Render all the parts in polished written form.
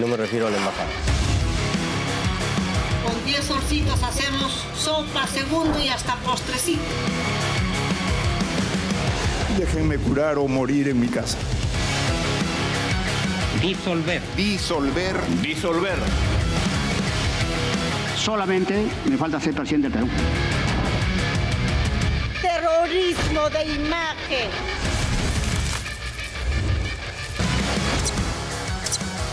No me refiero a la embajada. Con 10 solcitos hacemos sopa, segundo y hasta postrecito. Déjenme curar o morir en mi casa. Disolver. Disolver. Disolver. Solamente me falta ser presidente del Perú. Terrorismo de imagen.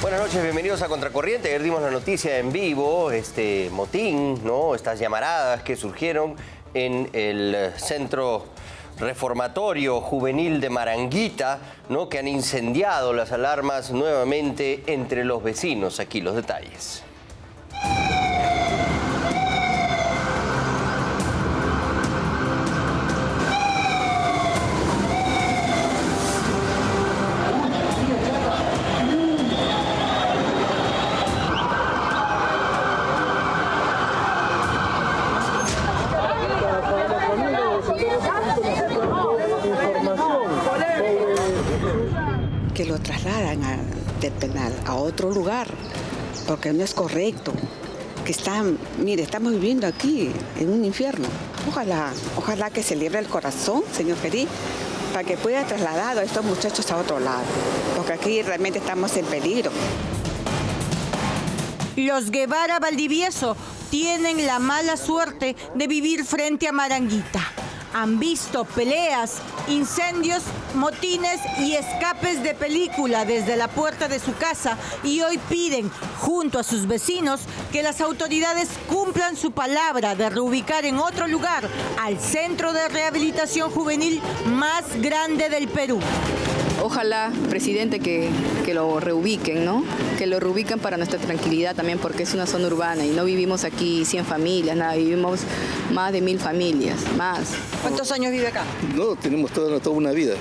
Buenas noches, bienvenidos a Contracorriente. Ayer dimos la noticia en vivo, este motín, ¿no? Estas llamaradas que surgieron en el centro reformatorio juvenil de Maranguita, ¿no? Que han incendiado las alarmas nuevamente entre los vecinos. Aquí los detalles. Que lo trasladan del penal a otro lugar, porque no es correcto. Que estamos viviendo aquí en un infierno. Ojalá que se liebre el corazón, señor Perí, para que pueda trasladar a estos muchachos a otro lado, porque aquí realmente estamos en peligro. Los Guevara Valdivieso tienen la mala suerte de vivir frente a Maranguita. Han visto peleas, incendios, motines y escapes de película desde la puerta de su casa y hoy piden, junto a sus vecinos, que las autoridades cumplan su palabra de reubicar en otro lugar al centro de rehabilitación juvenil más grande del Perú. Ojalá, presidente, que lo reubiquen, ¿no? Que lo reubiquen para nuestra tranquilidad también, porque es una zona urbana y no vivimos aquí 100 familias, nada, vivimos más de 1000 familias, más. ¿Cuántos años vive acá? No, tenemos toda una vida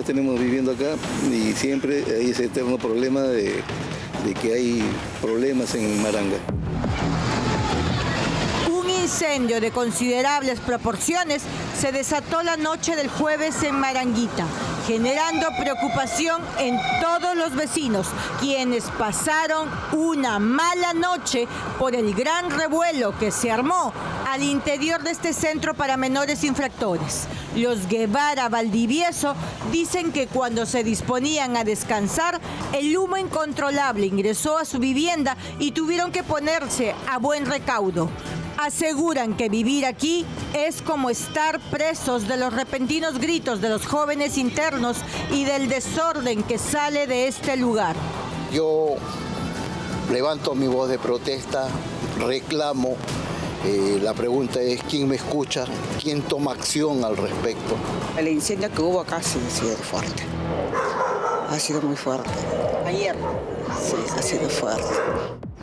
tenemos viviendo acá y siempre hay ese eterno problema de que hay problemas en Maranga. Un incendio de considerables proporciones se desató la noche del jueves en Maranguita, generando preocupación en todos los vecinos, quienes pasaron una mala noche por el gran revuelo que se armó al interior de este centro para menores infractores. Los Guevara Valdivieso dicen que cuando se disponían a descansar, el humo incontrolable ingresó a su vivienda y tuvieron que ponerse a buen recaudo. Aseguran que vivir aquí es como estar presos de los repentinos gritos de los jóvenes internos y del desorden que sale de este lugar. Yo levanto mi voz de protesta, reclamo. La pregunta es, ¿quién me escucha? ¿Quién toma acción al respecto? El incendio que hubo acá ha sido fuerte. Ha sido muy fuerte. Ayer. Sí, ha sido fuerte.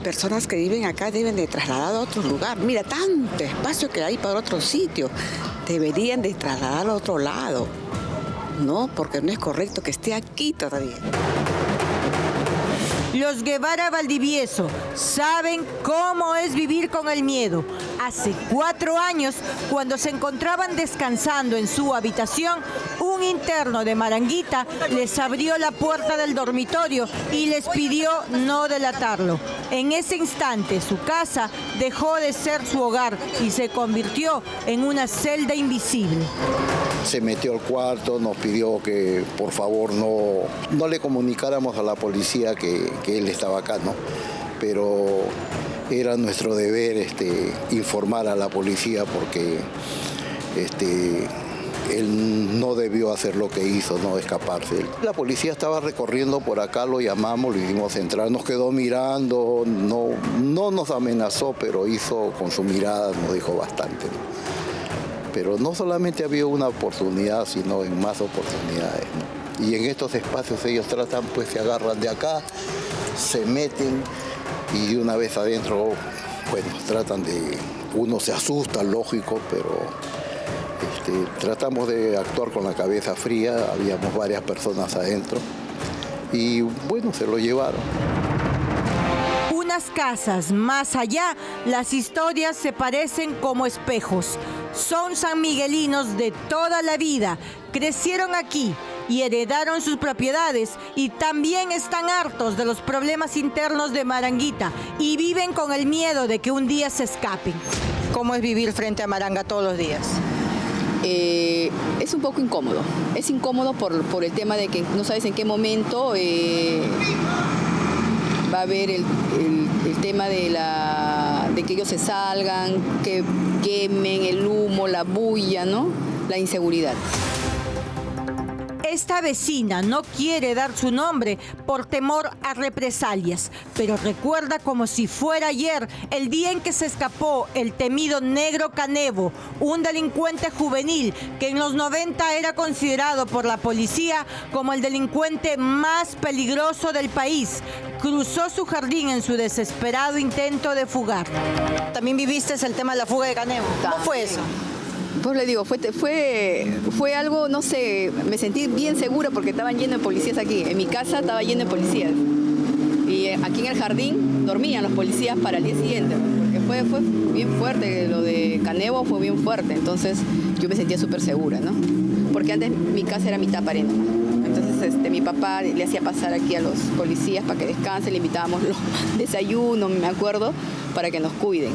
Personas que viven acá deben de trasladar a otro lugar. Mira, tanto espacio que hay para otro sitio. Deberían de trasladar a otro lado. No, porque no es correcto que esté aquí todavía. Los Guevara Valdivieso saben cómo es vivir con el miedo. Hace 4 años, cuando se encontraban descansando en su habitación, un interno de Maranguita les abrió la puerta del dormitorio y les pidió no delatarlo. En ese instante, su casa dejó de ser su hogar y se convirtió en una celda invisible. Se metió al cuarto, nos pidió que por favor no le comunicáramos a la policía que él estaba acá, ¿no? Pero era nuestro deber informar a la policía porque él no debió hacer lo que hizo, no escaparse. La policía estaba recorriendo por acá, lo llamamos, lo hicimos entrar, nos quedó mirando, no nos amenazó, pero hizo con su mirada, nos dijo bastante, ¿no? Pero no solamente había una oportunidad, sino en más oportunidades, ¿no? Y en estos espacios ellos tratan, pues se agarran de acá, se meten y de una vez adentro, bueno, tratan de... Uno se asusta, lógico, pero tratamos de actuar con la cabeza fría, habíamos varias personas adentro y bueno, se lo llevaron. Unas casas más allá, las historias se parecen como espejos. Son sanmiguelinos de toda la vida, crecieron aquí y heredaron sus propiedades y también están hartos de los problemas internos de Maranguita y viven con el miedo de que un día se escapen. ¿Cómo es vivir frente a Maranga todos los días? Es un poco incómodo. Es incómodo por el tema de que no sabes en qué momento va a haber el tema de que ellos se salgan, que quemen el humo, la bulla, ¿no? La inseguridad. Esta vecina no quiere dar su nombre por temor a represalias, pero recuerda como si fuera ayer el día en que se escapó el temido Negro Canevo, un delincuente juvenil que en los 90 era considerado por la policía como el delincuente más peligroso del país. Cruzó su jardín en su desesperado intento de fugar. También viviste el tema de la fuga de Canevo. ¿Cómo fue eso? Pues le digo, fue algo, no sé, me sentí bien segura porque estaban llenos de policías aquí. En mi casa estaba lleno de policías. Y aquí en el jardín dormían los policías para el día siguiente. Porque fue bien fuerte, lo de Canevo fue bien fuerte. Entonces yo me sentía súper segura, ¿no? Porque antes mi casa era mitad pared. Entonces mi papá le hacía pasar aquí a los policías para que descansen, le invitábamos los desayunos, me acuerdo, para que nos cuiden.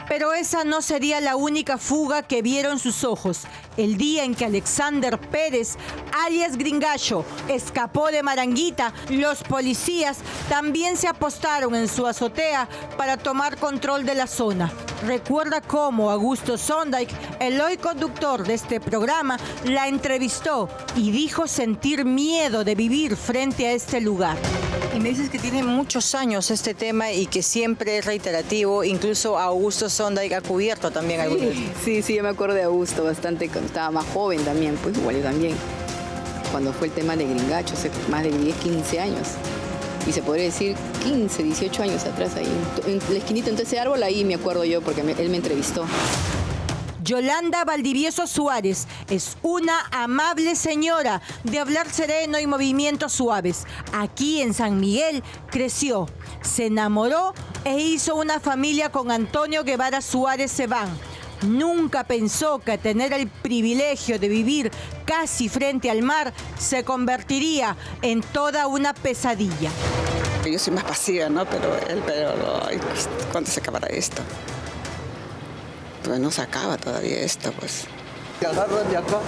Pero esa no sería la única fuga que vieron sus ojos. El día en que Alexander Pérez, alias Gringacho, escapó de Maranguita, los policías también se apostaron en su azotea para tomar control de la zona. Recuerda cómo Augusto Sondaik, el hoy conductor de este programa, la entrevistó y dijo sentir miedo de vivir frente a este lugar. Y me dices que tiene muchos años este tema y que siempre es reiterativo, incluso Augusto Sondaik ha cubierto también algunos. Sí, yo me acuerdo de Augusto bastante cuando estaba más joven también, pues igual yo también. Cuando fue el tema de Gringacho, hace más de 10, 15 años. Y se podría decir 15, 18 años atrás ahí. En la esquinita entre ese árbol, ahí me acuerdo yo porque él me entrevistó. Yolanda Valdivieso Suárez es una amable señora de hablar sereno y movimientos suaves. Aquí en San Miguel creció, se enamoró e hizo una familia con Antonio Guevara Suárez Sebán. Nunca pensó que tener el privilegio de vivir casi frente al mar se convertiría en toda una pesadilla. Yo soy más pasiva, ¿no? Pero ay, ¿cuándo se acabará esto? Pues no se acaba todavía esto, pues. Se agarran de acá,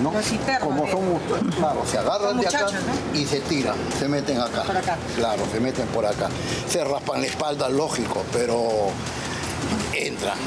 ¿no? Como somos, claro, se agarran de acá, ¿no? Y se tiran, se meten acá. Por acá. Claro, se meten por acá. Se raspan la espalda, lógico, pero entran.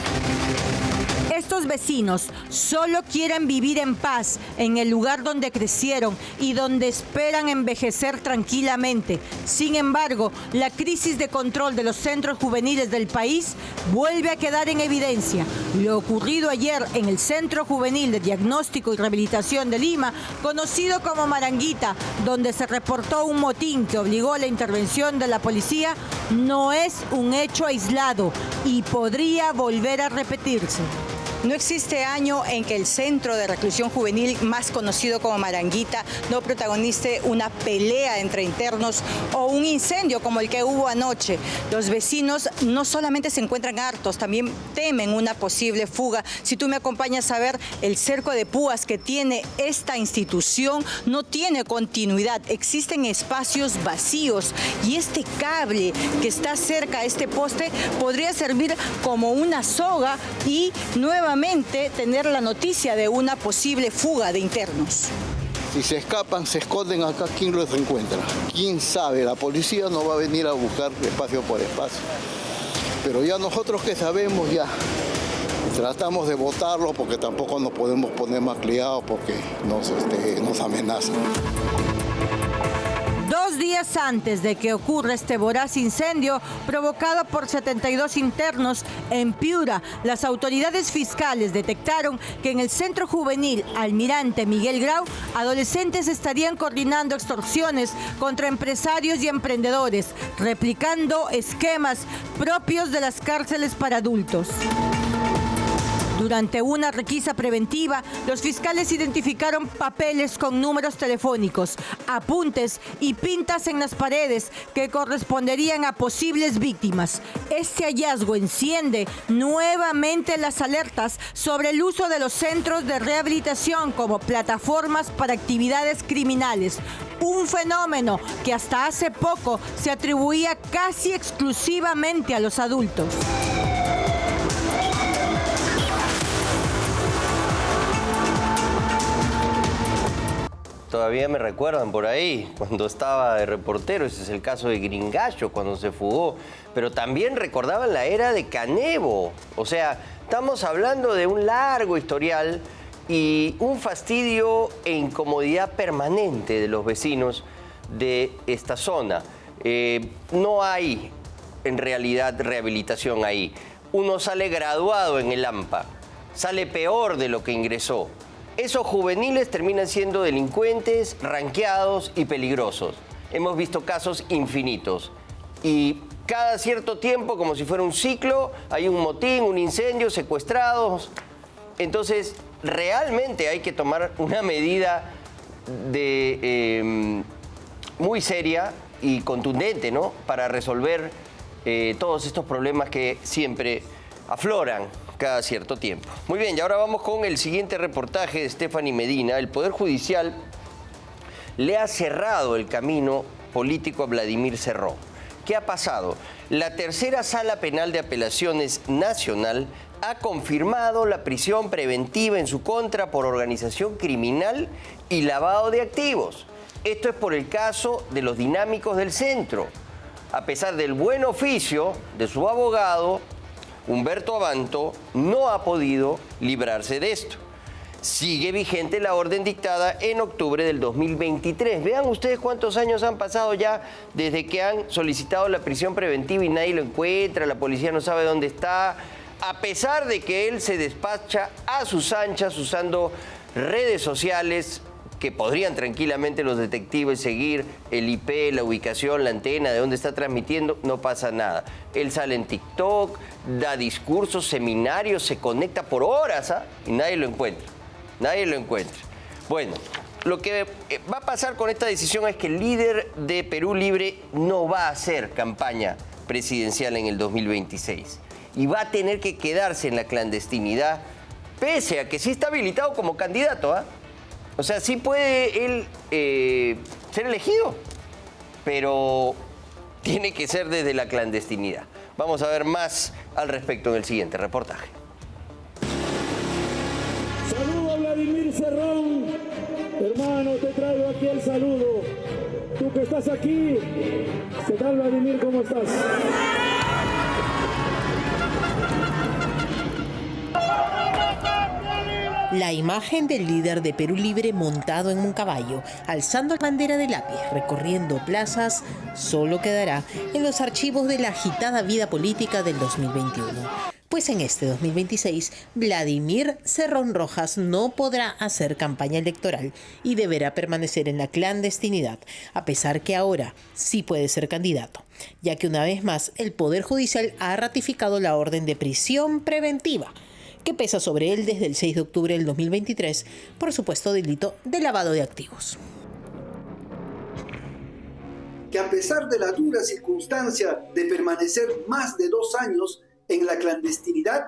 Estos vecinos solo quieren vivir en paz en el lugar donde crecieron y donde esperan envejecer tranquilamente. Sin embargo, la crisis de control de los centros juveniles del país vuelve a quedar en evidencia. Lo ocurrido ayer en el Centro Juvenil de Diagnóstico y Rehabilitación de Lima, conocido como Maranguita, donde se reportó un motín que obligó a la intervención de la policía, no es un hecho aislado y podría volver a repetirse. No existe año en que el centro de reclusión juvenil, más conocido como Maranguita, no protagonice una pelea entre internos o un incendio como el que hubo anoche. Los vecinos no solamente se encuentran hartos, también temen una posible fuga. Si tú me acompañas a ver, el cerco de púas que tiene esta institución no tiene continuidad. Existen espacios vacíos y este cable que está cerca a este poste podría servir como una soga y nuevamente tener la noticia de una posible fuga de internos. Si se escapan, se esconden acá, ¿quién los encuentra? ¿Quién sabe? La policía no va a venir a buscar espacio por espacio. Pero ya nosotros que sabemos, ya tratamos de botarlo porque tampoco nos podemos poner más criados porque nos amenazan. 2 días antes de que ocurra este voraz incendio provocado por 72 internos en Piura, las autoridades fiscales detectaron que en el Centro Juvenil Almirante Miguel Grau, adolescentes estarían coordinando extorsiones contra empresarios y emprendedores, replicando esquemas propios de las cárceles para adultos. Durante una requisa preventiva, los fiscales identificaron papeles con números telefónicos, apuntes y pintas en las paredes que corresponderían a posibles víctimas. Este hallazgo enciende nuevamente las alertas sobre el uso de los centros de rehabilitación como plataformas para actividades criminales. Un fenómeno que hasta hace poco se atribuía casi exclusivamente a los adultos. Todavía me recuerdan por ahí, cuando estaba de reportero, ese es el caso de Gringallo, cuando se fugó. Pero también recordaban la era de Canevo. O sea, estamos hablando de un largo historial y un fastidio e incomodidad permanente de los vecinos de esta zona. No hay, en realidad, rehabilitación ahí. Uno sale graduado en el AMPA, sale peor de lo que ingresó. Esos juveniles terminan siendo delincuentes, ranqueados y peligrosos. Hemos visto casos infinitos. Y cada cierto tiempo, como si fuera un ciclo, hay un motín, un incendio, secuestrados. Entonces, realmente hay que tomar una medida muy seria y contundente, ¿no?, para resolver todos estos problemas que siempre afloran cada cierto tiempo. Muy bien, y ahora vamos con el siguiente reportaje de Stephanie Medina. El Poder Judicial le ha cerrado el camino político a Vladimir Cerrón. ¿Qué ha pasado? La tercera Sala Penal de Apelaciones Nacional ha confirmado la prisión preventiva en su contra por organización criminal y lavado de activos. Esto es por el caso de los dinámicos del centro. A pesar del buen oficio de su abogado, Humberto Abanto no ha podido librarse de esto. Sigue vigente la orden dictada en octubre del 2023. Vean ustedes cuántos años han pasado ya desde que han solicitado la prisión preventiva y nadie lo encuentra, la policía no sabe dónde está, a pesar de que él se despacha a sus anchas usando redes sociales que podrían tranquilamente los detectives seguir el IP, la ubicación, la antena, de dónde está transmitiendo, no pasa nada. Él sale en TikTok, da discursos, seminarios, se conecta por horas, y nadie lo encuentra. Nadie lo encuentra. Bueno, lo que va a pasar con esta decisión es que el líder de Perú Libre no va a hacer campaña presidencial en el 2026 y va a tener que quedarse en la clandestinidad, pese a que sí está habilitado como candidato, O sea, sí puede él ser elegido, pero tiene que ser desde la clandestinidad. Vamos a ver más al respecto en el siguiente reportaje. Saludo a Vladimir Cerrón. Hermano, te traigo aquí el saludo. Tú que estás aquí, ¿qué tal, Vladimir? ¿Cómo estás? La imagen del líder de Perú Libre montado en un caballo, alzando la bandera de lápiz, recorriendo plazas, solo quedará en los archivos de la agitada vida política del 2021. Pues en este 2026, Vladimir Cerrón Rojas no podrá hacer campaña electoral y deberá permanecer en la clandestinidad, a pesar que ahora sí puede ser candidato, ya que una vez más el Poder Judicial ha ratificado la orden de prisión preventiva, que pesa sobre él desde el 6 de octubre del 2023 por supuesto delito de lavado de activos. Que a pesar de la dura circunstancia de permanecer más de 2 años en la clandestinidad,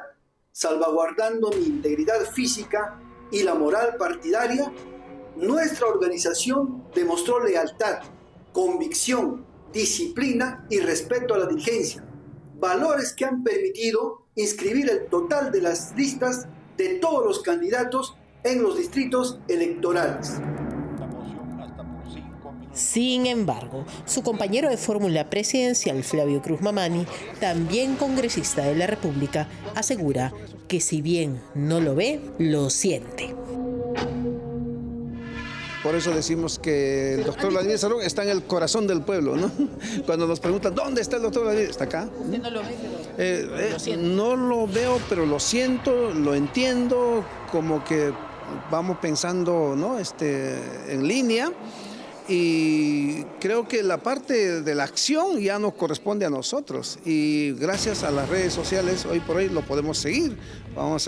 salvaguardando mi integridad física y la moral partidaria, nuestra organización demostró lealtad, convicción, disciplina y respeto a la diligencia, valores que han permitido inscribir el total de las listas de todos los candidatos en los distritos electorales. Sin embargo, su compañero de fórmula presidencial, Flavio Cruz Mamani, también congresista de la República, asegura que si bien no lo ve, lo siente. Por eso decimos que el doctor Vladimir Cerrón está en el corazón del pueblo, ¿no? Cuando nos preguntan, ¿dónde está el doctor Vladimir? ¿Está acá? ¿Usted no lo ve? No lo veo, pero lo siento, lo entiendo, como que vamos pensando, ¿no? En línea. Y creo que la parte de la acción ya nos corresponde a nosotros. Y gracias a las redes sociales, hoy por hoy lo podemos seguir.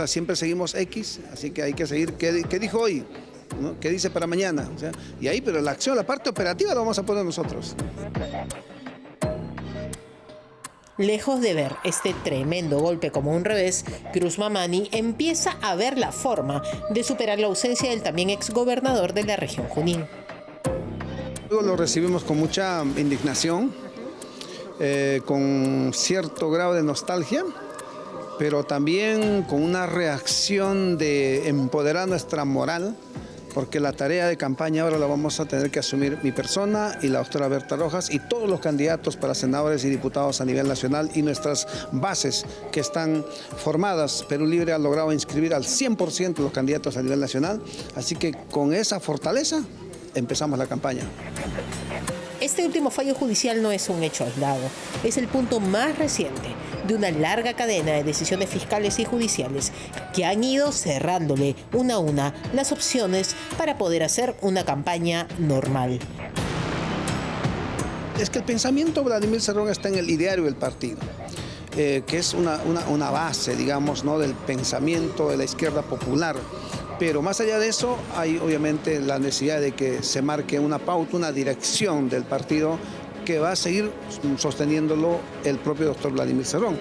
Siempre seguimos X, así que hay que seguir qué dijo hoy, ¿no? ¿Qué dice para mañana? O sea, y ahí, pero la acción, la parte operativa la vamos a poner nosotros. Lejos de ver este tremendo golpe como un revés, Cruz Mamani empieza a ver la forma de superar la ausencia del también exgobernador de la región Junín. Luego lo recibimos con mucha indignación, con cierto grado de nostalgia, pero también con una reacción de empoderar nuestra moral, porque la tarea de campaña ahora la vamos a tener que asumir mi persona y la doctora Berta Rojas y todos los candidatos para senadores y diputados a nivel nacional y nuestras bases que están formadas. Perú Libre ha logrado inscribir al 100% los candidatos a nivel nacional, así que con esa fortaleza empezamos la campaña. Este último fallo judicial no es un hecho aislado, es el punto más reciente de una larga cadena de decisiones fiscales y judiciales que han ido cerrándole una a una las opciones para poder hacer una campaña normal. Es que el pensamiento Vladimir Cerrón está en el ideario del partido, que es una base, digamos, ¿no?, del pensamiento de la izquierda popular. Pero más allá de eso, hay obviamente la necesidad de que se marque una pauta, una dirección del partido que va a seguir sosteniéndolo el propio doctor Vladimir Cerrón.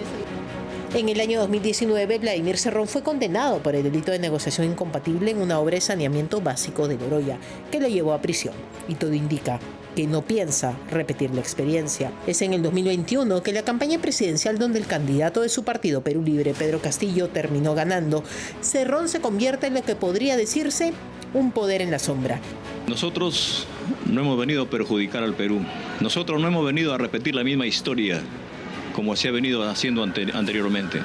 En el año 2019, Vladimir Cerrón fue condenado por el delito de negociación incompatible en una obra de saneamiento básico de Loroya, que lo llevó a prisión. Y todo indica que no piensa repetir la experiencia. Es en el 2021 que la campaña presidencial, donde el candidato de su partido Perú Libre, Pedro Castillo, terminó ganando, Cerrón se convierte en lo que podría decirse un poder en la sombra. Nosotros no hemos venido a perjudicar al Perú. Nosotros no hemos venido a repetir la misma historia como se ha venido haciendo anteriormente.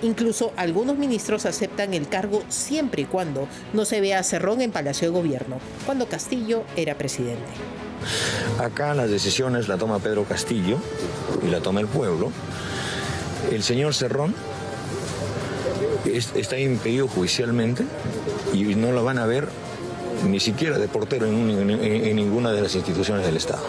Incluso algunos ministros aceptan el cargo siempre y cuando no se vea a Cerrón en Palacio de Gobierno, cuando Castillo era presidente. Acá las decisiones la toma Pedro Castillo y la toma el pueblo. El señor Cerrón está impedido judicialmente y no lo van a ver ni siquiera de portero en ninguna de las instituciones del Estado.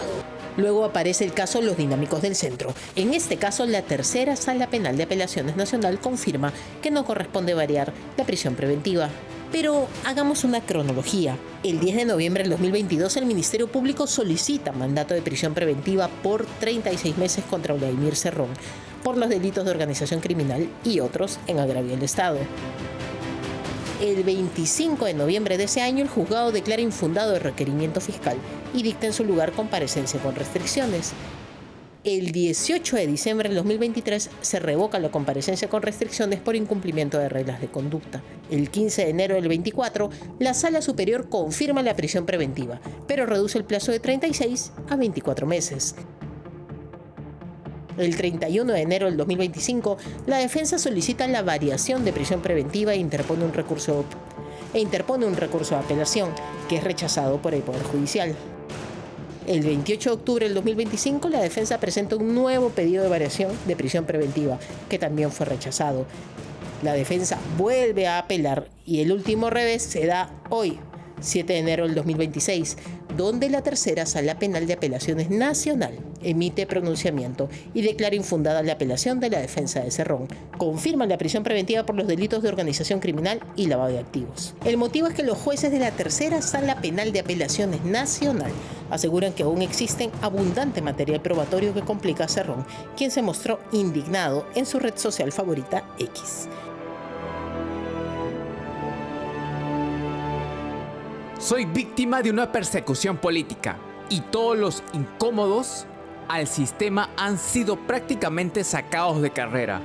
Luego aparece el caso Los Dinámicos del Centro. En este caso, la tercera Sala Penal de Apelaciones Nacional confirma que no corresponde variar la prisión preventiva. Pero hagamos una cronología. El 10 de noviembre del 2022, el Ministerio Público solicita mandato de prisión preventiva por 36 meses contra Vladimir Cerrón por los delitos de organización criminal y otros en agravio del Estado. El 25 de noviembre de ese año, el juzgado declara infundado el requerimiento fiscal y dicta en su lugar comparecencia con restricciones. El 18 de diciembre del 2023 se revoca la comparecencia con restricciones por incumplimiento de reglas de conducta. El 15 de enero del 24, la Sala Superior confirma la prisión preventiva, pero reduce el plazo de 36 a 24 meses. El 31 de enero del 2025, la defensa solicita la variación de prisión preventiva e interpone un recurso de apelación, que es rechazado por el Poder Judicial. El 28 de octubre del 2025, la defensa presenta un nuevo pedido de variación de prisión preventiva, que también fue rechazado. La defensa vuelve a apelar y el último revés se da hoy, 7 de enero del 2026, donde la tercera Sala Penal de Apelaciones Nacional emite pronunciamiento y declara infundada la apelación de la defensa de Cerrón. Confirma la prisión preventiva por los delitos de organización criminal y lavado de activos. El motivo es que los jueces de la tercera Sala Penal de Apelaciones Nacional aseguran que aún existen abundante material probatorio que complica a Cerrón, quien se mostró indignado en su red social favorita X. Soy víctima de una persecución política y todos los incómodos al sistema han sido prácticamente sacados de carrera.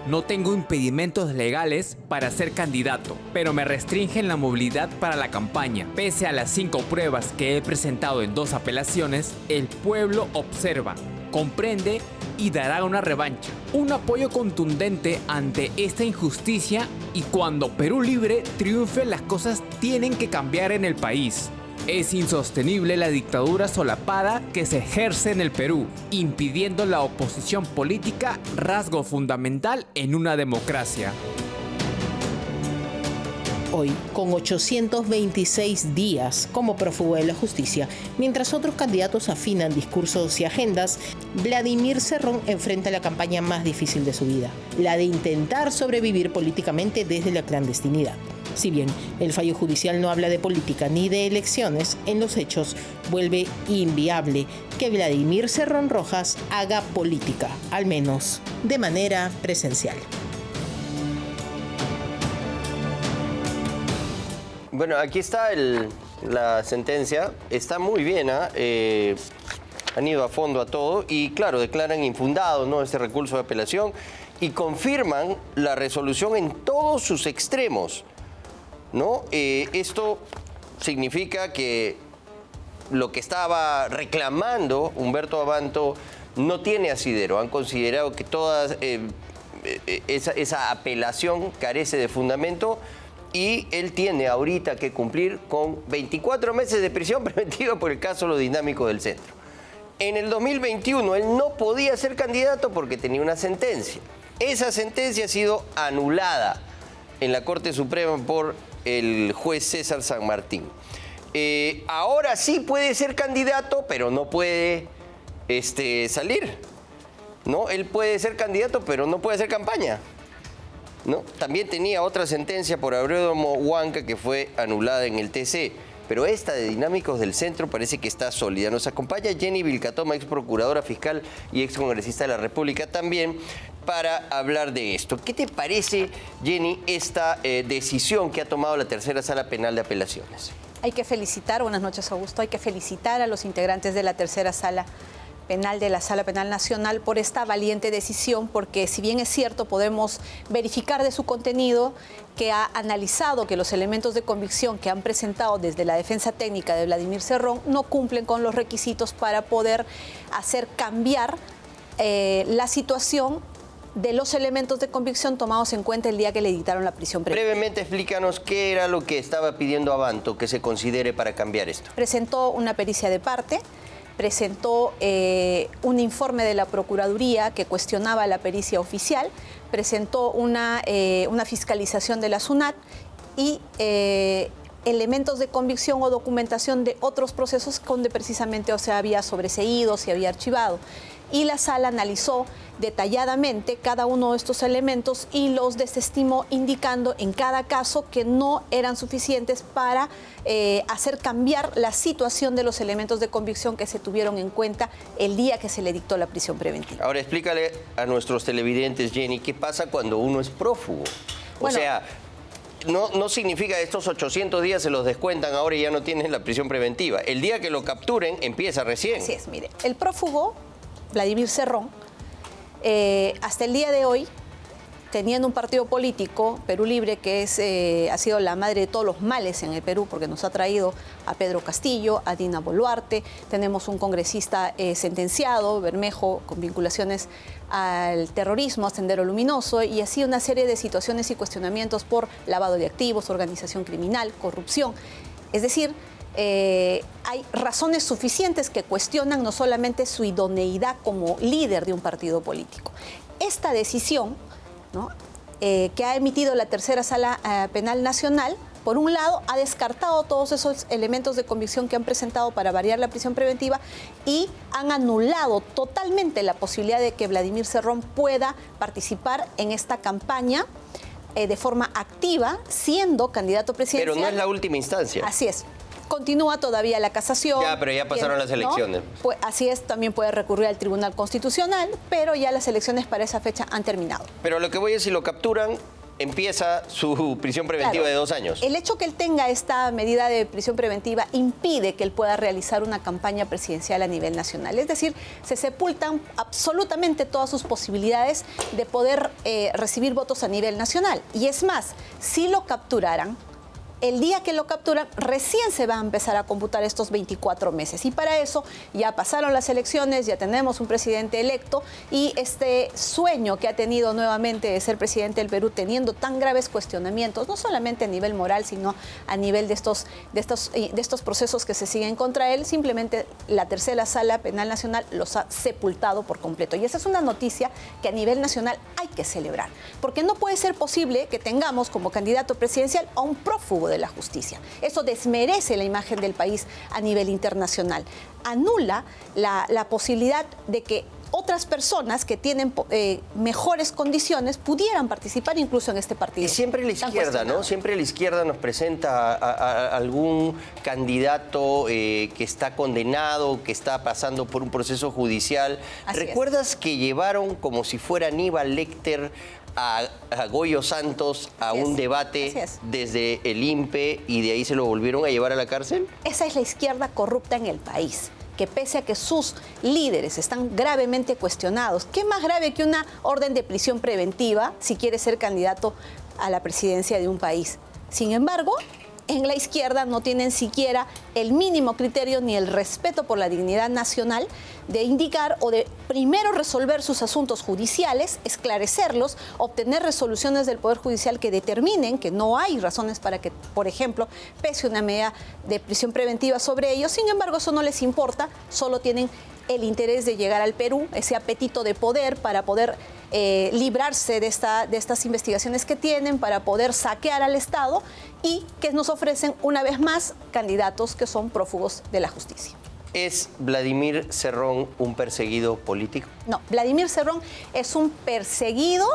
No tengo impedimentos legales para ser candidato, pero me restringen la movilidad para la campaña. Pese a las 5 pruebas que he presentado en 2 apelaciones, el pueblo observa, comprende y dará una revancha. Un apoyo contundente ante esta injusticia, y cuando Perú Libre triunfe, las cosas tienen que cambiar en el país. Es insostenible la dictadura solapada que se ejerce en el Perú, impidiendo la oposición política, rasgo fundamental en una democracia. hoy con 826 días como prófugo de la justicia, mientras otros candidatos afinan discursos y agendas. Vladimir Cerrón enfrenta la campaña más difícil de su vida, la de intentar sobrevivir políticamente desde la clandestinidad. Si bien el fallo judicial no habla de política ni de elecciones, en los hechos vuelve inviable que Vladimir Cerrón Rojas haga política, al menos de manera presencial. Bueno, aquí está la sentencia. Está muy bien, ¿eh? Han ido a fondo a todo y, claro, declaran infundado, ¿no?, este recurso de apelación y confirman la resolución en todos sus extremos, ¿no? Esto significa que lo que estaba reclamando Humberto Abanto no tiene asidero. Han considerado que toda esa apelación carece de fundamento y él tiene ahorita que cumplir con 24 meses de prisión preventiva por el caso Lo Dinámico del Centro. En el 2021 él no podía ser candidato porque tenía una sentencia. Esa sentencia ha sido anulada en la Corte Suprema por el juez César San Martín. Ahora sí puede ser candidato, pero no puede salir, ¿no? Él puede ser candidato, pero no puede hacer campaña, ¿no? También tenía otra sentencia por Aeródromo Huanca que fue anulada en el TC, pero esta de Dinámicos del Centro parece que está sólida. Nos acompaña Jenny Vilcatoma, ex procuradora fiscal y ex congresista de la República también, para hablar de esto. ¿Qué te parece, Jenny, esta decisión que ha tomado la Tercera Sala Penal de Apelaciones? Hay que felicitar, buenas noches Augusto, hay que felicitar a los integrantes de la Tercera Sala Penal de la Sala Penal Nacional por esta valiente decisión, porque si bien es cierto, podemos verificar de su contenido que ha analizado que los elementos de convicción que han presentado desde la defensa técnica de Vladimir Cerrón no cumplen con los requisitos para poder hacer cambiar la situación de los elementos de convicción tomados en cuenta el día que le dictaron la prisión preventiva. Brevemente explícanos qué era lo que estaba pidiendo Abanto que se considere para cambiar esto. Presentó una pericia de parte, presentó un informe de la Procuraduría que cuestionaba la pericia oficial, presentó una fiscalización de la SUNAT y elementos de convicción o documentación de otros procesos donde precisamente o se había sobreseído, se había archivado. Y la sala analizó detalladamente cada uno de estos elementos y los desestimó, indicando en cada caso que no eran suficientes para hacer cambiar la situación de los elementos de convicción que se tuvieron en cuenta el día que se le dictó la prisión preventiva. Ahora explícale a nuestros televidentes, Jenny, ¿qué pasa cuando uno es prófugo? O sea, no significa que estos 800 días se los descuentan ahora y ya no tienen la prisión preventiva. El día que lo capturen empieza recién. Así es, mire, el prófugo Vladimir Cerrón, hasta el día de hoy, teniendo un partido político, Perú Libre, que ha sido la madre de todos los males en el Perú, porque nos ha traído a Pedro Castillo, a Dina Boluarte, tenemos un congresista sentenciado, Bermejo, con vinculaciones al terrorismo, a Sendero Luminoso, y así una serie de situaciones y cuestionamientos por lavado de activos, organización criminal, corrupción. Es decir, hay razones suficientes que cuestionan no solamente su idoneidad como líder de un partido político. Esta decisión, ¿no?, que ha emitido la Tercera Sala Penal Nacional, por un lado, ha descartado todos esos elementos de convicción que han presentado para variar la prisión preventiva y han anulado totalmente la posibilidad de que Vladimir Cerrón pueda participar en esta campaña de forma activa, siendo candidato presidencial. Pero no es la última instancia. Así es. Continúa todavía la casación. Ya, pero ya pasaron las elecciones. ¿No? Pues así es, también puede recurrir al Tribunal Constitucional, pero ya las elecciones para esa fecha han terminado. Pero lo que voy es, si lo capturan, empieza su prisión preventiva de 2 años. El hecho que él tenga esta medida de prisión preventiva impide que él pueda realizar una campaña presidencial a nivel nacional. Es decir, se sepultan absolutamente todas sus posibilidades de poder recibir votos a nivel nacional. Y es más, si lo capturaran, el día que lo capturan, recién se va a empezar a computar estos 24 meses. Y para eso ya pasaron las elecciones, ya tenemos un presidente electo y este sueño que ha tenido nuevamente de ser presidente del Perú, teniendo tan graves cuestionamientos, no solamente a nivel moral, sino a nivel de estos procesos que se siguen contra él, simplemente la tercera sala penal nacional los ha sepultado por completo. Y esa es una noticia que a nivel nacional hay que celebrar, porque no puede ser posible que tengamos como candidato presidencial a un prófugo de la justicia. Eso desmerece la imagen del país a nivel internacional. Anula la posibilidad de que otras personas que tienen mejores condiciones pudieran participar incluso en este partido. Y siempre la izquierda, ¿no? Siempre la izquierda nos presenta a algún candidato que está condenado, que está pasando por un proceso judicial. ¿Recuerdas que llevaron como si fuera Aníbal Lecter a Goyo Santos a un debate desde el INPE y de ahí se lo volvieron a llevar a la cárcel? Esa es la izquierda corrupta en el país, que pese a que sus líderes están gravemente cuestionados, ¿qué más grave que una orden de prisión preventiva si quiere ser candidato a la presidencia de un país? Sin embargo, en la izquierda no tienen siquiera el mínimo criterio ni el respeto por la dignidad nacional de indicar o de primero resolver sus asuntos judiciales, esclarecerlos, obtener resoluciones del Poder Judicial que determinen que no hay razones para que, por ejemplo, pese una medida de prisión preventiva sobre ellos. Sin embargo, eso no les importa, solo tienen el interés de llegar al Perú, ese apetito de poder para poder librarse de estas investigaciones que tienen, para poder saquear al Estado y que nos ofrecen una vez más candidatos que son prófugos de la justicia. ¿Es Vladimir Cerrón un perseguido político? No, Vladimir Cerrón es un perseguido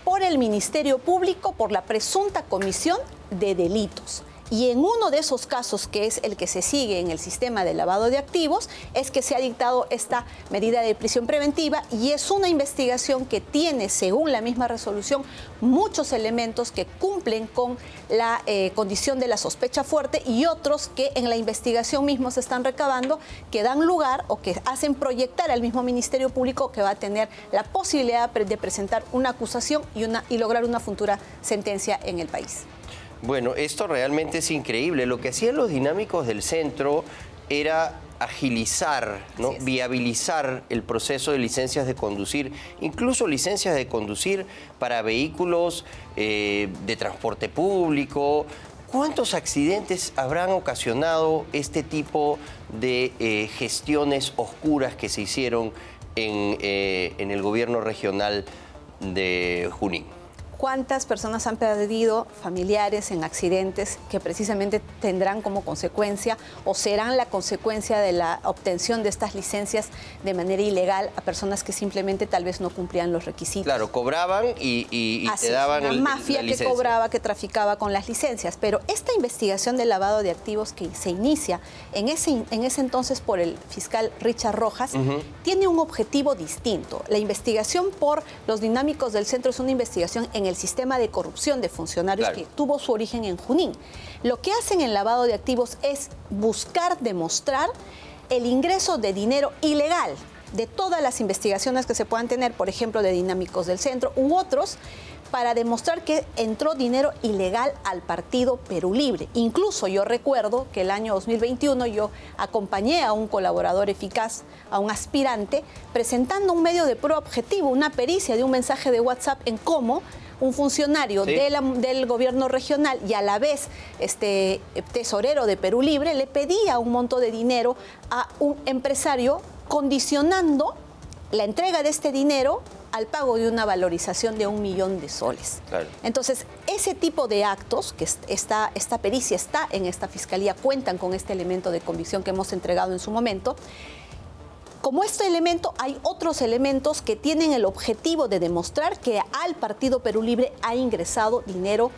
por el Ministerio Público por la presunta comisión de delitos. Y en uno de esos casos, que es el que se sigue en el sistema de lavado de activos, es que se ha dictado esta medida de prisión preventiva y es una investigación que tiene, según la misma resolución, muchos elementos que cumplen con la condición de la sospecha fuerte y otros que en la investigación mismo se están recabando, que dan lugar o que hacen proyectar al mismo Ministerio Público que va a tener la posibilidad de presentar una acusación y lograr una futura sentencia en el país. Bueno, esto realmente es increíble. Lo que hacían los dinámicos del centro era agilizar, ¿no? Viabilizar el proceso de licencias de conducir, incluso licencias de conducir para vehículos de transporte público. ¿Cuántos accidentes habrán ocasionado este tipo de gestiones oscuras que se hicieron en el gobierno regional de Junín? ¿Cuántas personas han perdido familiares en accidentes que precisamente tendrán como consecuencia o serán la consecuencia de la obtención de estas licencias de manera ilegal a personas que simplemente tal vez no cumplían los requisitos? Claro, cobraban y te daban una mafia la licencia. Que cobraba, que traficaba con las licencias. Pero esta investigación de lavado de activos que se inicia en ese entonces por el fiscal Richard Rojas tiene un objetivo distinto. La investigación por los dinámicos del centro es una investigación en el sistema de corrupción de funcionarios que tuvo su origen en Junín. Lo que hacen en lavado de activos es buscar demostrar el ingreso de dinero ilegal de todas las investigaciones que se puedan tener, por ejemplo, de dinámicos del centro u otros, para demostrar que entró dinero ilegal al partido Perú Libre. Incluso yo recuerdo que el año 2021 yo acompañé a un colaborador eficaz, a un aspirante, presentando un medio de prueba objetivo, una pericia de un mensaje de WhatsApp en cómo un funcionario del gobierno regional y a la vez tesorero de Perú Libre le pedía un monto de dinero a un empresario condicionando la entrega de este dinero al pago de una valorización de 1 millón de soles. Claro. Entonces, ese tipo de actos, que esta pericia está en esta fiscalía, cuentan con este elemento de convicción que hemos entregado en su momento. Como este elemento, hay otros elementos que tienen el objetivo de demostrar que al partido Perú Libre ha ingresado dinero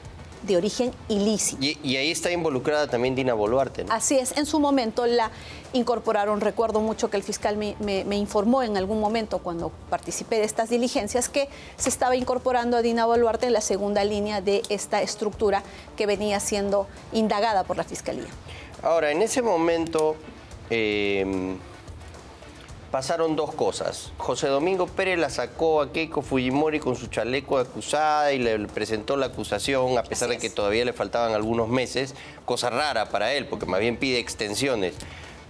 de origen ilícito. Y ahí está involucrada también Dina Boluarte, ¿no? Así es, en su momento la incorporaron. Recuerdo mucho que el fiscal me informó en algún momento cuando participé de estas diligencias que se estaba incorporando a Dina Boluarte en la segunda línea de esta estructura que venía siendo indagada por la fiscalía. Ahora, en ese momento pasaron dos cosas. José Domingo Pérez la sacó a Keiko Fujimori con su chaleco de acusada y le presentó la acusación, a pesar de que todavía le faltaban algunos meses, cosa rara para él, porque más bien pide extensiones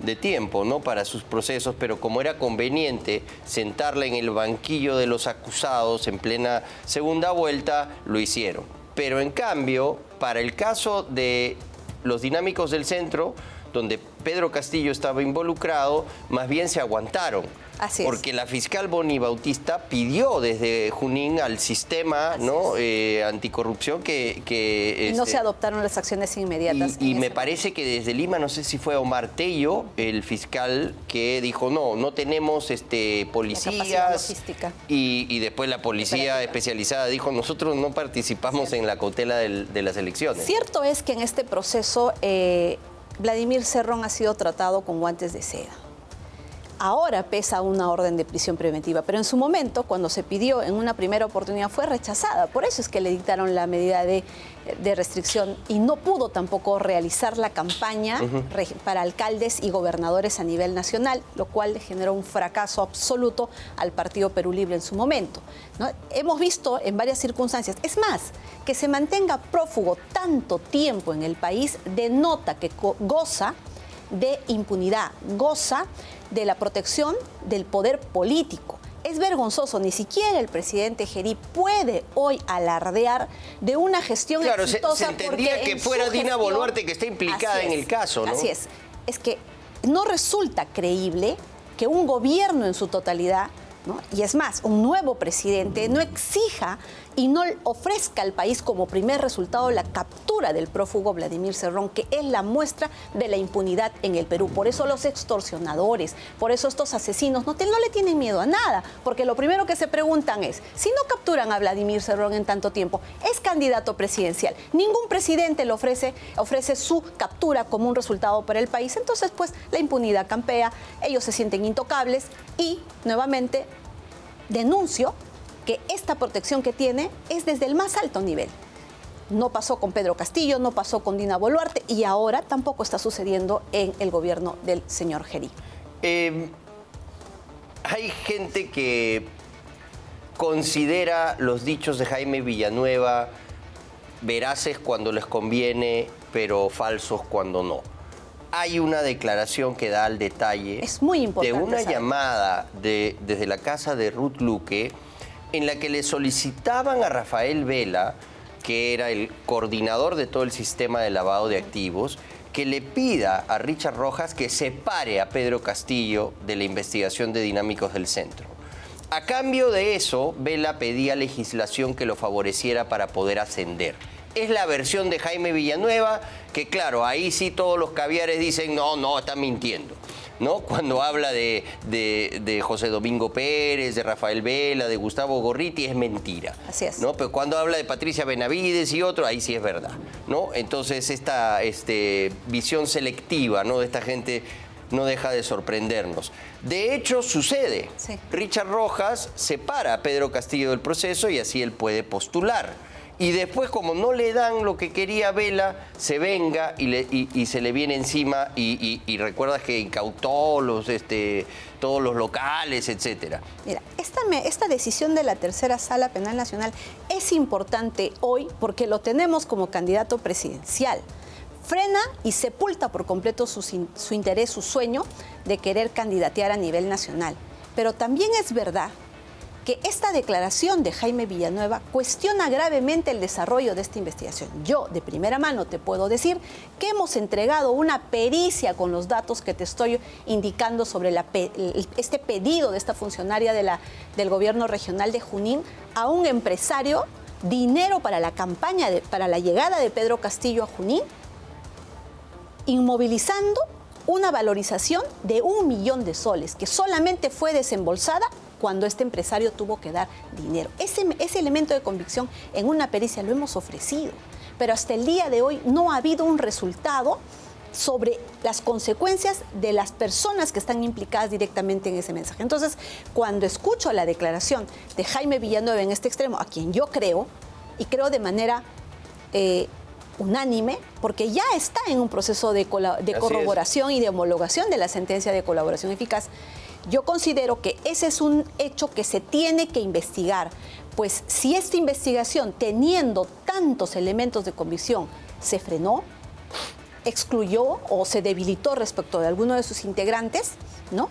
de tiempo, ¿no?, para sus procesos, pero como era conveniente sentarla en el banquillo de los acusados en plena segunda vuelta, lo hicieron. Pero en cambio, para el caso de los dinámicos del centro, donde Pedro Castillo estaba involucrado, más bien se aguantaron. Así es. Porque la fiscal Boni Bautista pidió desde Junín al sistema, ¿no?, anticorrupción que no se adoptaron las acciones inmediatas. Y me parece que desde Lima, no sé si fue Omar Tello, el fiscal, que dijo, no tenemos policías. Y después la policía especializada dijo, nosotros no participamos en la cautela de las elecciones. Cierto es que en este proceso Vladimir Cerrón ha sido tratado con guantes de seda. Ahora pesa una orden de prisión preventiva, pero en su momento, cuando se pidió en una primera oportunidad, fue rechazada. Por eso es que le dictaron la medida de restricción y no pudo tampoco realizar la campaña para alcaldes y gobernadores a nivel nacional, lo cual le generó un fracaso absoluto al Partido Perú Libre en su momento, ¿no? Hemos visto en varias circunstancias, es más, que se mantenga prófugo tanto tiempo en el país denota que goza de impunidad, goza de la protección del poder político. Es vergonzoso, ni siquiera el presidente Gerí puede hoy alardear de una gestión exitosa. Se entendía que fuera Dina Boluarte que está implicada en el caso, ¿no? Así es que no resulta creíble que un gobierno en su totalidad, ¿no?, y es más, un nuevo presidente no exija y no ofrezca al país como primer resultado la captura del prófugo Vladimir Cerrón, que es la muestra de la impunidad en el Perú. Por eso los extorsionadores, por eso estos asesinos no le tienen miedo a nada, porque lo primero que se preguntan es, si no capturan a Vladimir Cerrón en tanto tiempo, es candidato presidencial, ningún presidente le ofrece su captura como un resultado para el país, entonces pues la impunidad campea, ellos se sienten intocables y nuevamente denuncio que esta protección que tiene es desde el más alto nivel. No pasó con Pedro Castillo, no pasó con Dina Boluarte y ahora tampoco está sucediendo en el gobierno del señor Gerí. Hay gente que considera los dichos de Jaime Villanueva veraces cuando les conviene, pero falsos cuando no. Hay una declaración que da al detalle es muy importante, de una llamada desde la casa de Ruth Luque, en la que le solicitaban a Rafael Vela, que era el coordinador de todo el sistema de lavado de activos, que le pida a Richard Rojas que separe a Pedro Castillo de la investigación de dinámicos del centro. A cambio de eso, Vela pedía legislación que lo favoreciera para poder ascender. Es la versión de Jaime Villanueva, que claro, ahí sí todos los caviares dicen, no, está mintiendo, ¿no? Cuando habla de José Domingo Pérez, de Rafael Vela, de Gustavo Gorriti, es mentira. Así es. ¿No? Pero cuando habla de Patricia Benavides y otro, ahí sí es verdad, ¿no? Entonces esta visión selectiva, ¿no?, de esta gente no deja de sorprendernos. De hecho, sucede. Sí. Richard Rojas separa a Pedro Castillo del proceso y así él puede postular. Y después, como no le dan lo que quería Vela, se venga y se le viene encima y recuerdas que incautó todos los locales, etcétera. Mira, esta decisión de la Tercera Sala Penal Nacional es importante hoy porque lo tenemos como candidato presidencial. Frena y sepulta por completo su interés, su sueño de querer candidatear a nivel nacional. Pero también es verdad que esta declaración de Jaime Villanueva cuestiona gravemente el desarrollo de esta investigación. Yo, de primera mano, te puedo decir que hemos entregado una pericia con los datos que te estoy indicando sobre este pedido de esta funcionaria del gobierno regional de Junín a un empresario, dinero para la campaña, para la llegada de Pedro Castillo a Junín, inmovilizando una valorización de 1 millón de soles, que solamente fue desembolsada cuando este empresario tuvo que dar dinero. Ese elemento de convicción en una pericia lo hemos ofrecido, pero hasta el día de hoy no ha habido un resultado sobre las consecuencias de las personas que están implicadas directamente en ese mensaje. Entonces, cuando escucho la declaración de Jaime Villanueva en este extremo, a quien yo creo, y creo de manera unánime, porque ya está en un proceso de corroboración y de homologación de la sentencia de colaboración eficaz, Yo considero que ese es un hecho que se tiene que investigar, pues si esta investigación, teniendo tantos elementos de convicción, se frenó, excluyó o se debilitó respecto de alguno de sus integrantes, ¿no?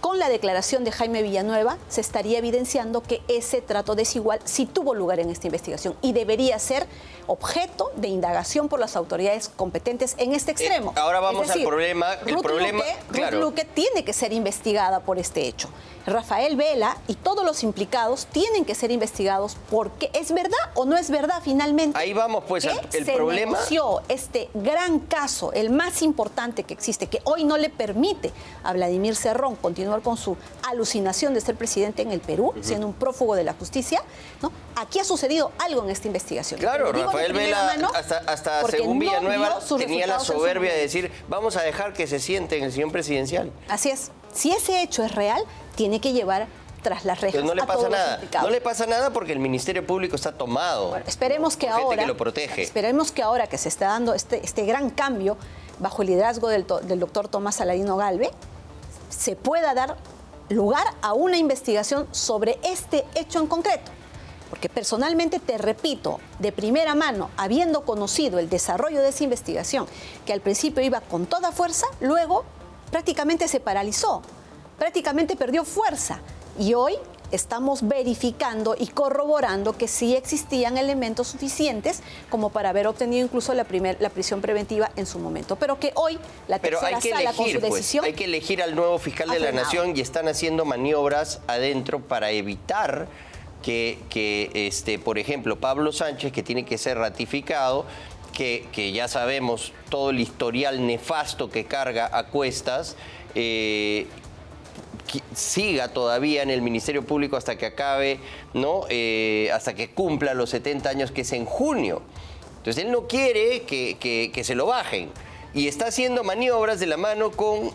Con la declaración de Jaime Villanueva se estaría evidenciando que ese trato desigual sí tuvo lugar en esta investigación y debería ser objeto de indagación por las autoridades competentes en este extremo. Ahora vamos al problema. Ruth Luque tiene que ser investigada por este hecho. Rafael Vela y todos los implicados tienen que ser investigados porque ¿es verdad o no es verdad finalmente? Ahí vamos pues el problema. Se negoció este gran caso, el más importante que existe, que hoy no le permite a Vladimir Cerrón continuar con su alucinación de ser presidente en el Perú, siendo un prófugo de la justicia, ¿no? Aquí ha sucedido algo en esta investigación. Claro, Rafael Vela, hasta según Villanueva, tenía la soberbia de decir, vamos a dejar que se siente en el sillón presidencial. Así es. Si ese hecho es real, tiene que llevar tras las rejas no le a pasa todos nada. los implicados. No le pasa nada porque el Ministerio Público está tomado. Bueno, esperemos que gente ahora, que lo protege. Esperemos que ahora que se está dando este gran cambio bajo el liderazgo del doctor Tomás Aladino Galve, se pueda dar lugar a una investigación sobre este hecho en concreto. Porque personalmente te repito, de primera mano, habiendo conocido el desarrollo de esa investigación, que al principio iba con toda fuerza, luego prácticamente se paralizó, prácticamente perdió fuerza. Y hoy estamos verificando y corroborando que sí existían elementos suficientes como para haber obtenido incluso la prisión preventiva en su momento. Pero que hoy la tercera sala con su decisión... Hay que elegir al nuevo fiscal de la Nación y están haciendo maniobras adentro para evitar que por ejemplo, Pablo Sánchez, que tiene que ser ratificado, que ya sabemos todo el historial nefasto que carga a cuestas, siga todavía en el Ministerio Público hasta que acabe, ¿no? Hasta que cumpla los 70 años, que es en junio. Entonces él no quiere que se lo bajen y está haciendo maniobras de la mano con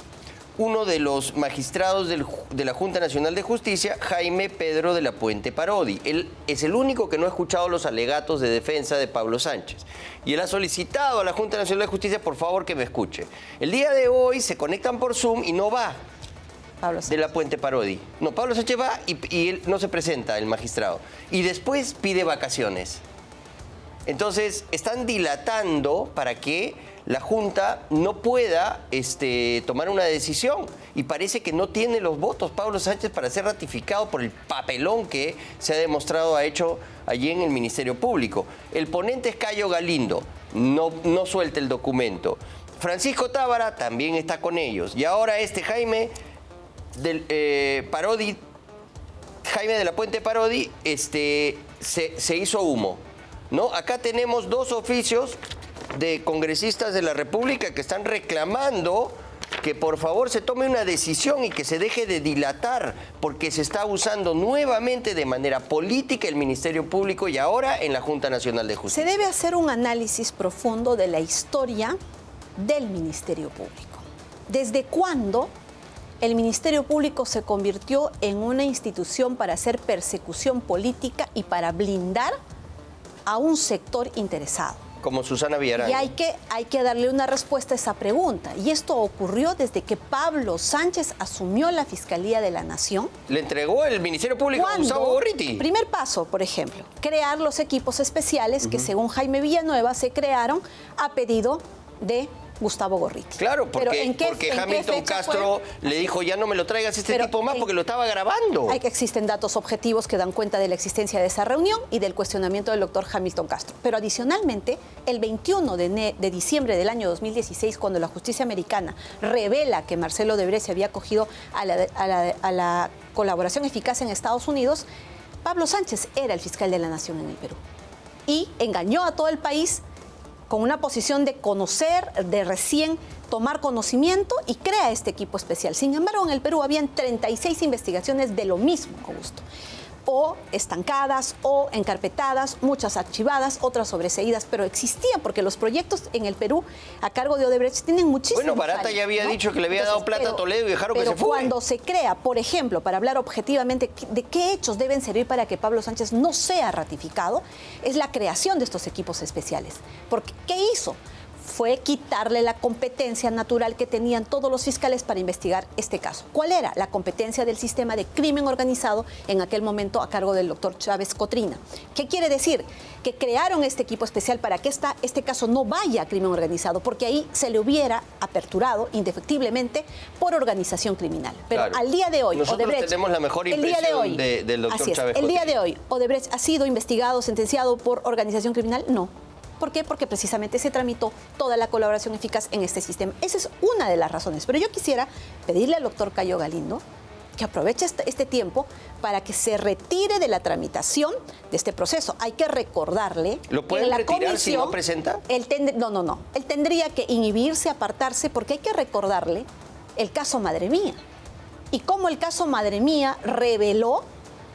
uno de los magistrados de la Junta Nacional de Justicia, Jaime Pedro de la Puente Parodi. Él es el único que no ha escuchado los alegatos de defensa de Pablo Sánchez. Y él ha solicitado a la Junta Nacional de Justicia, por favor, que me escuche. El día de hoy se conectan por Zoom y no va de la Puente Parodi. No, Pablo Sánchez va y él no se presenta, el magistrado. Y después pide vacaciones. Entonces, están dilatando para que la Junta no pueda tomar una decisión y parece que no tiene los votos Pablo Sánchez para ser ratificado por el papelón que se ha demostrado ha hecho allí en el Ministerio Público. El ponente es Cayo Galindo, no suelta el documento. Francisco Tábara también está con ellos. Y ahora Jaime Parodi, Jaime de la Puente Parodi, se hizo humo, ¿no? Acá tenemos dos oficios de congresistas de la República que están reclamando que por favor se tome una decisión y que se deje de dilatar, porque se está usando nuevamente de manera política el Ministerio Público y ahora en la Junta Nacional de Justicia. Se debe hacer un análisis profundo de la historia del Ministerio Público. ¿Desde cuándo el Ministerio Público se convirtió en una institución para hacer persecución política y para blindar a un sector interesado? Como Susana Villarán. Y hay que darle una respuesta a esa pregunta. Y esto ocurrió desde que Pablo Sánchez asumió la Fiscalía de la Nación. Le entregó el Ministerio Público a Gustavo Gorriti. Primer paso, por ejemplo, crear los equipos especiales que según Jaime Villanueva se crearon a pedido de Gustavo Gorriti. Claro, porque Hamilton Castro le dijo, ya no me lo traigas tipo más porque lo estaba grabando. Existen datos objetivos que dan cuenta de la existencia de esa reunión y del cuestionamiento del doctor Hamilton Castro. Pero adicionalmente, el 21 de diciembre del año 2016, cuando la justicia americana revela que Marcelo Odebrecht se había acogido a la colaboración eficaz en Estados Unidos, Pablo Sánchez era el fiscal de la Nación en el Perú. Y engañó a todo el país con una posición de conocer, de recién tomar conocimiento y crea este equipo especial. Sin embargo, en el Perú habían 36 investigaciones de lo mismo, Augusto. O estancadas, o encarpetadas, muchas archivadas, otras sobreseídas, pero existían porque los proyectos en el Perú a cargo de Odebrecht tienen muchísimos Bueno, Barata ya había dicho que le había dado plata a Toledo y dejaron que se fue. Pero cuando se crea, por ejemplo, para hablar objetivamente de qué hechos deben servir para que Pablo Sánchez no sea ratificado, es la creación de estos equipos especiales. Porque, ¿qué hizo? fue quitarle la competencia natural que tenían todos los fiscales para investigar este caso. ¿Cuál era? La competencia del sistema de crimen organizado en aquel momento a cargo del doctor Chávez Cotrina. ¿Qué quiere decir? Que crearon este equipo especial para que este caso no vaya a crimen organizado, porque ahí se le hubiera aperturado indefectiblemente por organización criminal. Pero claro, al día de hoy, nosotros Odebrecht, tenemos la mejor impresión del doctor Chávez Cotrina. El día de hoy, Odebrecht ha sido investigado, sentenciado por organización criminal. No. ¿Por qué? Porque precisamente se tramitó toda la colaboración eficaz en este sistema. Esa es una de las razones. Pero yo quisiera pedirle al doctor Cayo Galindo que aproveche este tiempo para que se retire de la tramitación de este proceso. Hay que recordarle ¿Lo pueden que en la retirar comisión, si no presenta? No. Él tendría que inhibirse, apartarse, porque hay que recordarle el caso Madre Mía. Y cómo el caso Madre Mía reveló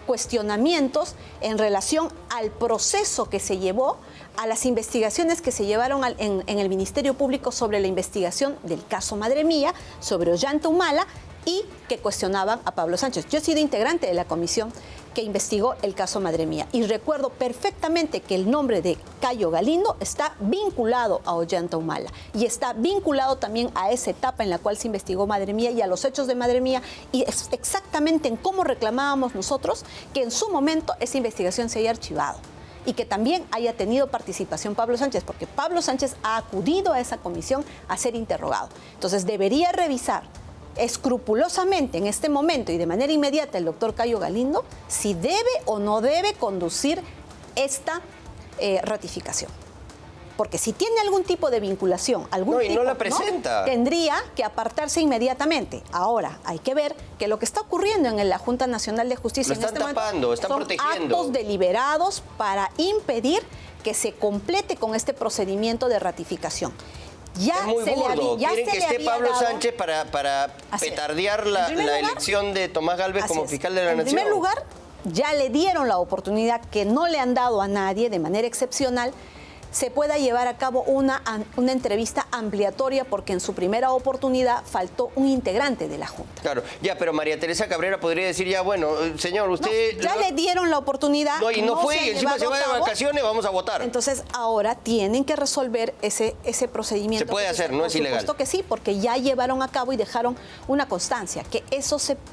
cuestionamientos en relación al proceso que se llevó, a las investigaciones que se llevaron en el Ministerio Público sobre la investigación del caso Madre Mía, sobre Ollanta Humala, y que cuestionaban a Pablo Sánchez. Yo he sido integrante de la comisión que investigó el caso Madre Mía y recuerdo perfectamente que el nombre de Cayo Galindo está vinculado a Ollanta Humala y está vinculado también a esa etapa en la cual se investigó Madre Mía y a los hechos de Madre Mía, y es exactamente en cómo reclamábamos nosotros que en su momento esa investigación se haya archivado y que también haya tenido participación Pablo Sánchez, porque Pablo Sánchez ha acudido a esa comisión a ser interrogado. Entonces debería revisar escrupulosamente en este momento y de manera inmediata el doctor Cayo Galindo si debe o no debe conducir esta ratificación. Porque si tiene algún tipo de vinculación, no la presenta, tendría que apartarse inmediatamente. Ahora, hay que ver que lo que está ocurriendo en la Junta Nacional de Justicia en este momento son actos deliberados para impedir que se complete con este procedimiento de ratificación. Ya es muy burdo. Quieren que esté Pablo Sánchez para petardear la elección de Tomás Gálvez como fiscal de la Nación. En primer lugar, ya le dieron la oportunidad que no le han dado a nadie de manera excepcional, se pueda llevar a cabo una entrevista ampliatoria, porque en su primera oportunidad faltó un integrante de la Junta. Claro, ya, pero María Teresa Cabrera podría decir ya, bueno, señor, usted... No, ya le dieron la oportunidad. No, y no fue, y encima se va de vacaciones, vamos a votar. Entonces, ahora tienen que resolver ese procedimiento. Se puede hacer, no es ilegal. Por supuesto que sí, porque ya llevaron a cabo y dejaron una constancia, que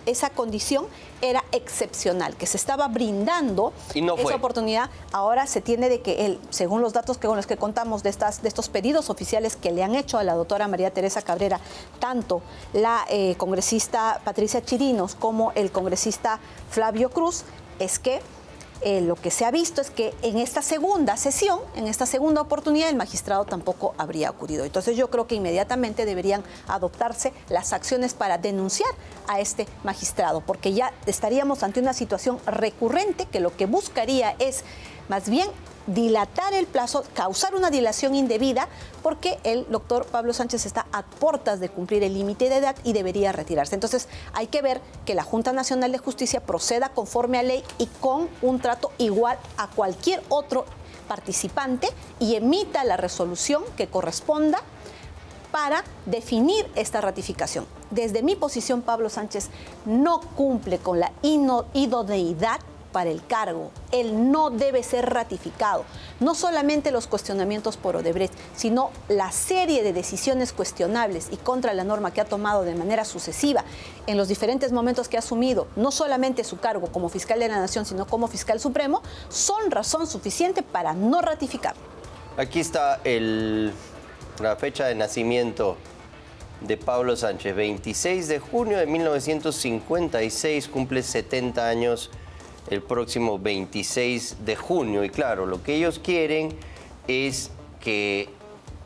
esa condición era excepcional, que se estaba brindando esa oportunidad. Ahora se tiene de que según los datos con los que contamos de estos pedidos oficiales que le han hecho a la doctora María Teresa Cabrera, tanto la congresista Patricia Chirinos como el congresista Flavio Cruz, es que lo que se ha visto es que en esta segunda sesión, en esta segunda oportunidad, el magistrado tampoco habría acudido. Entonces yo creo que inmediatamente deberían adoptarse las acciones para denunciar a este magistrado, porque ya estaríamos ante una situación recurrente que lo que buscaría es más bien dilatar el plazo, causar una dilación indebida, porque el doctor Pablo Sánchez está a puertas de cumplir el límite de edad y debería retirarse. Entonces hay que ver que la Junta Nacional de Justicia proceda conforme a ley y con un trato igual a cualquier otro participante y emita la resolución que corresponda para definir esta ratificación. Desde mi posición, Pablo Sánchez no cumple con la idoneidad para el cargo. Él no debe ser ratificado. No solamente los cuestionamientos por Odebrecht, sino la serie de decisiones cuestionables y contra la norma que ha tomado de manera sucesiva en los diferentes momentos que ha asumido, no solamente su cargo como fiscal de la Nación, sino como fiscal supremo, son razón suficiente para no ratificarlo. Aquí está la fecha de nacimiento de Pablo Sánchez, 26 de junio de 1956, cumple 70 años el próximo 26 de junio. Y claro, lo que ellos quieren es que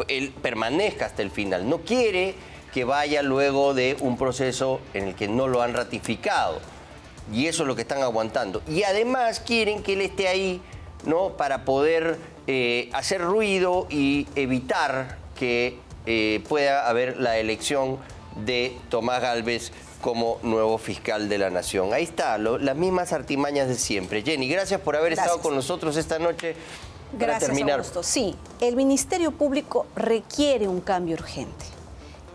él permanezca hasta el final. No quiere que vaya luego de un proceso en el que no lo han ratificado. Y eso es lo que están aguantando. Y además quieren que él esté ahí, ¿no?, para poder hacer ruido y evitar que pueda haber la elección de Tomás Gálvez como nuevo fiscal de la Nación. Ahí está, las mismas artimañas de siempre. Jenny, gracias por haber estado con nosotros esta noche. Para terminar. Augusto. Sí, el Ministerio Público requiere un cambio urgente.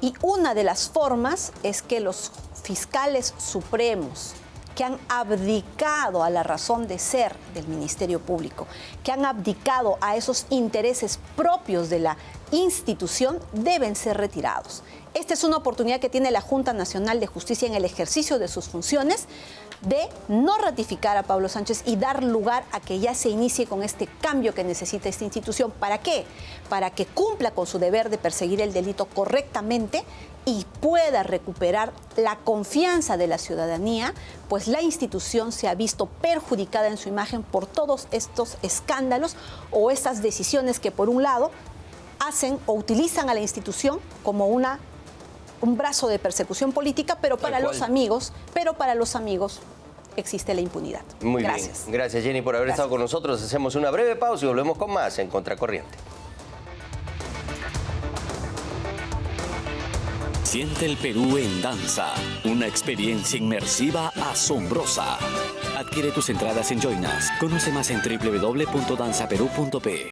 Y una de las formas es que los fiscales supremos que que han abdicado a la razón de ser del Ministerio Público, que han abdicado a esos intereses propios de la institución, deben ser retirados. Esta es una oportunidad que tiene la Junta Nacional de Justicia en el ejercicio de sus funciones de no ratificar a Pablo Sánchez y dar lugar a que ya se inicie con este cambio que necesita esta institución. ¿Para qué? Para que cumpla con su deber de perseguir el delito correctamente y pueda recuperar la confianza de la ciudadanía, pues la institución se ha visto perjudicada en su imagen por todos estos escándalos o estas decisiones que, por un lado, hacen o utilizan a la institución como un brazo de persecución política, pero para los amigos existe la impunidad. Muy Gracias. bien. Gracias, Jenny, por haber estado con nosotros. Hacemos una breve pausa y volvemos con más en Contracorriente. Siente el Perú en danza, una experiencia inmersiva asombrosa. Adquiere tus entradas en Join Us. Conoce más en www.danzaperú.pe.